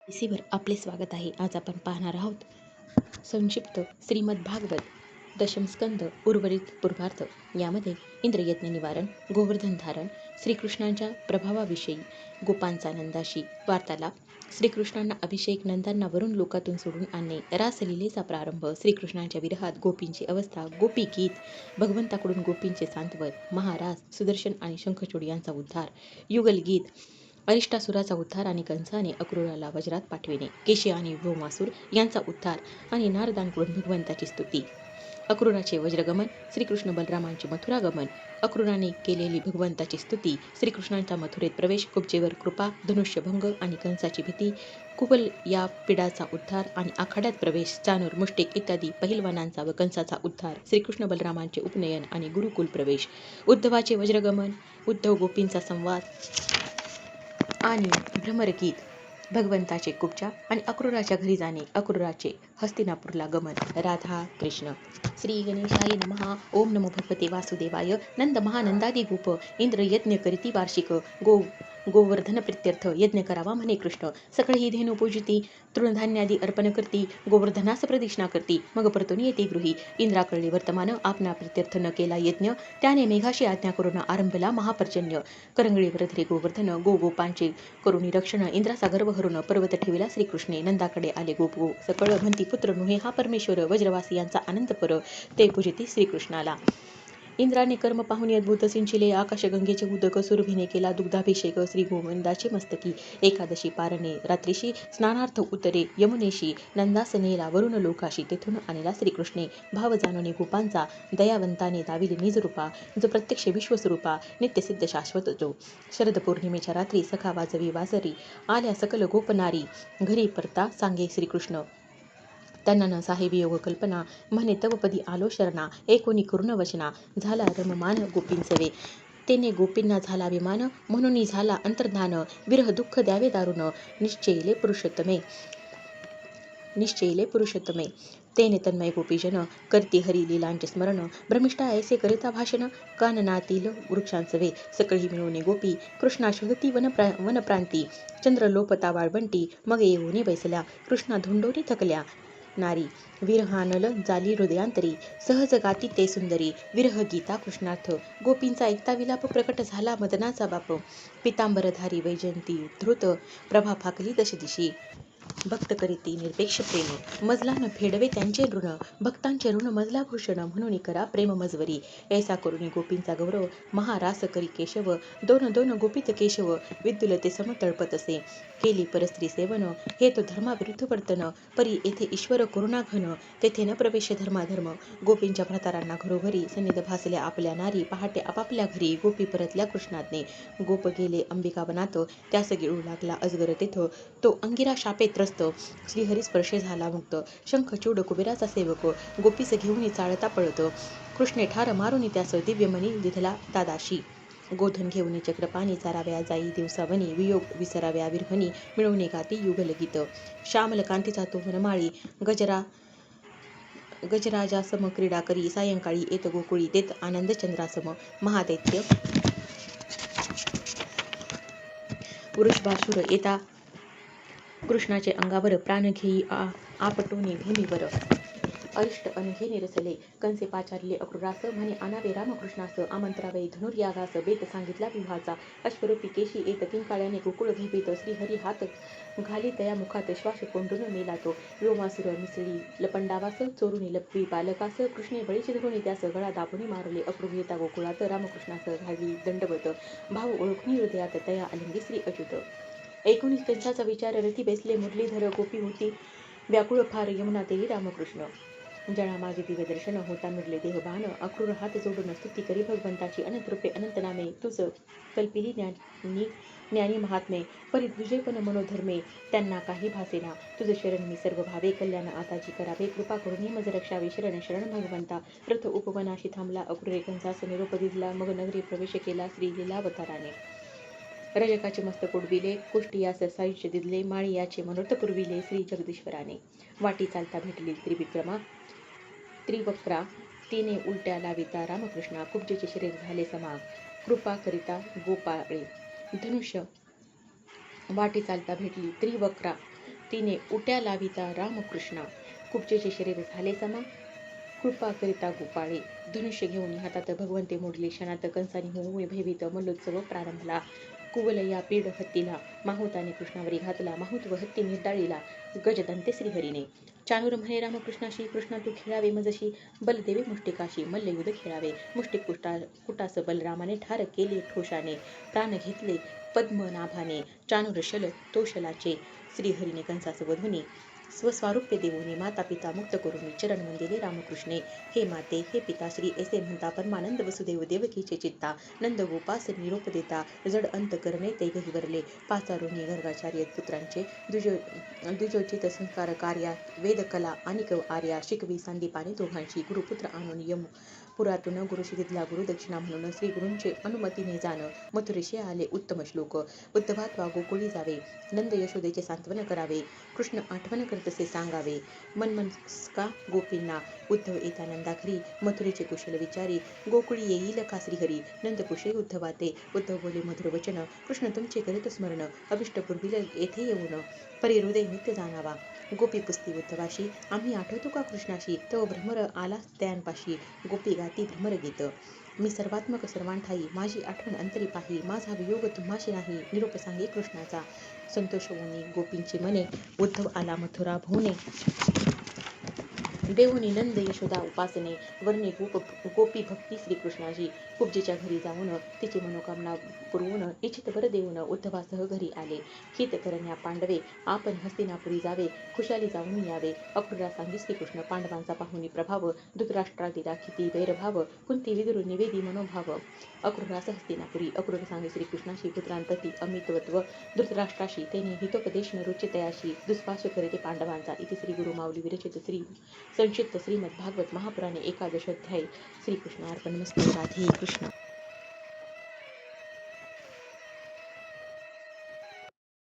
वर आपले स्वागत आहे. आज आपण पाहणार आहोत संक्षिप्त श्रीमद भागवत दशम स्कंद उर्वरित पूर्वार्ध. यामध्ये इंद्रयज्ञ निवारण, गोवर्धन धारण, श्रीकृष्णांच्या प्रभावाविषयी, गोपांचा नंदाशी वार्तालाप, श्रीकृष्णांना अभिषेक, नंदांना वरून लोकातून सोडून आणणे, रासलीलेचा प्रारंभ, श्रीकृष्णांच्या विरहात गोपींची अवस्था, गोपी गीत, भगवंताकडून गोपींचे सांत्वन, महारास, सुदर्शन आणि शंखचूड यांचा उद्धार, युगल गीत, अरिष्टासुराचा उद्धार आणि कंसाने अक्रूराला वज्रात पाठविणे, केशी आणि भौमासूर यांचा उद्धार आणि नारदांकडून भगवंताची स्तुती, अक्रूराचे वज्रगमन, श्रीकृष्ण बलरामांचे मथुरागमन, अक्रूराने केलेली भगवंताची स्तुती, श्रीकृष्णांचा मथुरेत प्रवेश, कुब्जेवर कृपा, धनुष्यभंग आणि कंसाची भीती, कुबल या पिडाचा उद्धार आणि आखाड्यात प्रवेश, चाणूर, मुष्टिक इत्यादी पहिलवानांचा व कंसाचा उद्धार, श्रीकृष्ण बलरामांचे उपनयन आणि गुरुकुल प्रवेश, उद्धवाचे वज्रगमन, उद्धव गोपींचा संवाद आणि भ्रमरगीत, भगवंताचे कुब्जा आणि अक्रूराच्या घरी जाणे, अक्रूराचे हस्तिनापूरला गमन. राधा कृष्ण. श्री गणेशाय नमः. ओम नमो भगवते वासुदेवाय. नंद महानंदादी गोप इंद्र यज्ञ करीती वार्षिक, गोवर्धन प्रित्यर्थ यज्ञ करावा म्हणे कृष्ण. सकळही धेनू पूजिती, तृणधान्यादी अर्पण करती, गोवर्धनास प्रदक्षिणा करती, मग परतून येते गृही. इंद्राकळले वर्तमान, आपणा प्रित्यर्थ न केला यज्ञ, त्याने मेघाशी आज्ञा करून आरंभला महापर्जन्य. करंगळीवर धरे गोवर्धन, गोपांचे करुणी रक्षण, इंद्राचा गर्व हरून पर्वत ठेविला श्रीकृष्णे. नंदाकडे आले गोप सकळ, म्हणती पुत्र नुहे हा परमेश्वर, वज्रवासी यांचा आनंद पर, ते पूजिती श्रीकृष्णाला. इंद्राने कर्म पाहुनी अद्भुत सिंचिले, आकाशगंगेचे उदक, सुरभीने केला दुग्धाभिषेक, श्री गोविंदाचे मस्तकी. एकादशी पारणे रात्रीशी स्नानार्थ उतरे यमुनेशी, नंदासनेला वरुण लोकाशी, तेथून आणला श्रीकृष्णे. भाव जाणूने गोपांचा, दयावंताने दाविले निजरूपा, जो प्रत्यक्ष विश्वस्वरूपा, नित्यसिद्ध शाश्वत जो. शरद पौर्णिमेच्या रात्री सखा वाजवी वाजरी, आल्या सकल गोपनारी, घरी परता सांगे श्रीकृष्ण. त्यांना न साहेबी योग कल्पना, म्हणे तव पदी आलो शरणा, एकोणी करुण वचना, झाला रममान गोपींचवे, तेने गोपींना झाला अभिमान, म्हणून झाला अंतर्धान, विरह दुःख द्यावे दारुण, निश्चयले पुरुषोत्तमे, तेने तन्मय गोपीजन, करती हरी लीलांचे स्मरण, भ्रमिष्ठा ऐसे करिता भाषण, काननातील वृक्षांचवे, सकळी मिळवणे गोपी, कृष्णा शोधती वनप्रांती, चंद्र लोपता वाळवंटी, मग येऊनी बैसल्या, कृष्णा धुंडोनी थकल्या नारी, विरहानल जाली हृदयांतरी, सहज गाती ते सुंदरी, विरह गीता कृष्णार्थ, गोपींचा ऐकता विलाप, प्रकट झाला मदनाचा बाप, पितांबरधारी वैजयंती धृत, प्रभा फाकली दशदिशी, भक्त करीती निरपेक्ष प्रेम, मजला न फेडवे त्यांचे ऋण, भक्तांचे ऋण मजला भूषण, म्हणून करा प्रेम मजवरी, ऐसा करुणी गोपींचा गौरव, महारास करी केशव, दोन दोन गोपित केशव, विद्युलते सम तळपतसे, केली परस्त्री सेवन, हे तो धर्माविरुद्ध वर्तन, परी येथे ईश्वर करुणा घन, तेथे न प्रवेश धर्माधर्म, गोपींच्या भ्रातारांना घरोघरी, सन्निध भासल्या आपल्या नारी, पहाटे आपापल्या घरी, गोपी परतल्या कृष्णाज्ञे, गोप गेले अंबिकावनात, त्यास गिळू लागला अजगर तेथ, तो अंगिरा शापे त्रस्त, श्रीहरिस्पर्शे झाला मुक्त, शंखचूड कुबेराचा सेवक, गोपीस घेऊन चाळता पळत, कृष्णे ठार मारुनी त्यास दिव्यमणी दिधला दादाशी, गोधन घेऊन चक्रपाणी, चाराव्या जाई दिवसावनी, वियोग विसराव्या विरहनी, मिळवणे गाती युगल गीत, श्यामल कांतीचा तो वनमाळी, गजराजासम क्रीडा करी, सायंकाळी येत गोकुळी, देत आनंद चंद्रासम, महादैत्य वृषभासुर येता कृष्णाचे अंगावर, प्राण घेई आपटोनी भूमीवर, अरिष्ट अनघे निरसले, कंसे पाचारले अक्रूरास, म्हणे आणावे रामकृष्णास, आमंत्रावै धनुर्यागास, बेत सांगितला विवाहाचा, अश्वरूपी केशी येत किंकाळ्याने गोकुळ भेबीत, श्रीहरी हात घाली तया मुखात, श्वास कोंडून मेला तो, व्योमासुर मिसळी लपंडावास, चोरुनी लपवी बालकास, कृष्णे बळीची धरुणी त्यास, गळा दाबुनी मारले, अक्रूर येता गोकुळात, रामकृष्णास घाली दंडवत, भाव ओळखुनी हृदयात, तया आलिंगी श्री अच्युत. ऐकून कंसाचा विचार, रती बैसले मुरलीधर, गोपी होती व्याकुळ फार, यमुना तेरी रामकृष्ण, जळा माझे दिव्य दर्शन, होता मिळले देहभान, अक्रूर हात जोडून स्तुती करी भगवंताची, अनंत रूपे अनंत नामे, तुझ कल्पिली ज्ञानी महात्मे, परी तुझे पण मनोधर्मे, त्यांना काही भासेना, तुझ शरण मी सर्व भावे, कल्याण आताजी करावे, कृपा करून मज रक्षावे, शरण शरण भगवंता. रथ उपवनाशी थांबला अक्रूरे, कंसास निरोप दिला, मग नगरी प्रवेश केला श्री लीलावताराने. रजकाचे मस्तक उडविले, कुष्टियास सायुज्य दिले, माळियाचे मनोर्थ पुरविले श्री जगदीश्वराने. वाटी चालता भेटली त्रिवक्रा, तिने उलट्या लाविता रामकृष्णा, कुब्जेचे शरीर झाले समाग, कृपा करिता गोपाळे. धनुष्य वाटी चालता भेटली त्रिवक्रा, तिने उट्या लाविता रामकृष्णा. कुब्जेचे शरीर झाले समा, कृपा करिता गोपाळे. धनुष्य घेऊन हातात भगवंते मोडले, क्षणात कंसाने होऊन भयभीत मल्लोत्सव प्रारंभला. कुवलया पीड हत्तीला, माहुताने कृष्णावरी घातला, माहुत व हत्ती निर्दाळीला, गजदंते श्रीहरीने. चाणूर म्हणे रामकृष्णाशी, कृष्णा तू खेळावे मजशी, बलदेवे मुष्टिकाशी, मल्लयुद्ध खेळावे. मुष्टिक कुटास बलरामाने ठार केले ठोशाने, प्राण घेतले पद्मनाभाने. चाणूर शल तोषलाचे, श्रीहरीने कंसास वधूनी. स्वस्वारूप्य देवोनी, माता पिता मुक्त करून चरण वंदिले रामकृष्णे. हे माते हे पिता श्री ऐसे म्हणता, परमानंद वसुदेव देवकीचे चित्ता. नंद गोपास निरोप देता, जड अंत करणे ते गहिवरले. पाचारुनी गर्गाचार्य पुत्रांचे, द्विजोचित संस्कार कार्या. वेद कला आणि आर्या, शिकवी संदीपाने दोघांशी. गुरुपुत्र आणून पुरातून गुरुशी दिला गुरु दक्षिणा म्हणून. श्री गुरूंचे अनुमतीने जाण, मथुरेशी आले उत्तम श्लोक. उद्धवात्वा गोकुळी जावे, नंद यशोदेचे सांत्वन करावे. कृष्ण आठवण करतसे सांगावे, मनमस्का गोपींना. उद्धव येता नंदाघरी, मथुरेचे कुशल विचारी. गोकुळी येईल का श्रीहरी, नंद कुशे उद्धवाते. उद्धव बोले मधुर वचन, कृष्ण तुमचे करीत स्मरण. अभिष्ट पूर्वील येथे येऊन, परी हृदय नित्य जाणावा. गोपी पुसती उद्धवाशी, आम्ही आठवतो का कृष्णाशी. तव भ्रमर आला त्यांपाशी, गोपी गाती भ्रमर गीत. मी सर्वात्मक सर्वांठाई, माझी आठवण अंतरी पाही. माझा वियोग तुम्हाशी नाही, निरोप सांगे कृष्णाचा. संतोष होऊनी गोपींची मने, उद्धव आला मथुरा भुवने. देऊनी नंद यशोदा उपासने, वर्णे गोपी भक्ती श्रीकृष्णाची. कुब्जेच्या घरी जाऊन, तिची मनोकामना पुरवून, इच्छित वर देऊन उद्धवासह घरी आले. हित करण्या पांडवे, आपण हस्तिनापुरी जावे, खुशाली जाऊन यावे. अक्रूरा सांगी श्रीकृष्ण, पांडवांचा पाहुनी प्रभाव. धृतराष्ट्रा दिला किती वैरभाव, कुंती विदुर निवेदी मनोभाव. अक्रूरास हस्तिनापुरी, अक्रूर सांगे श्रीकृष्णाशी, पुत्रांप्रती अमितवत्व धृतराष्ट्राशी. तेने हितोपदेश न रुचे तयाशी, दुस्पाश करते पांडवांचा. इति श्री गुरु माऊली विरचित श्री संक्षिप्त श्रीमद्भागवत महापुराणे 11 अध्याय. श्रीकृष्ण अर्पणमस्तु. राधे कृष्ण.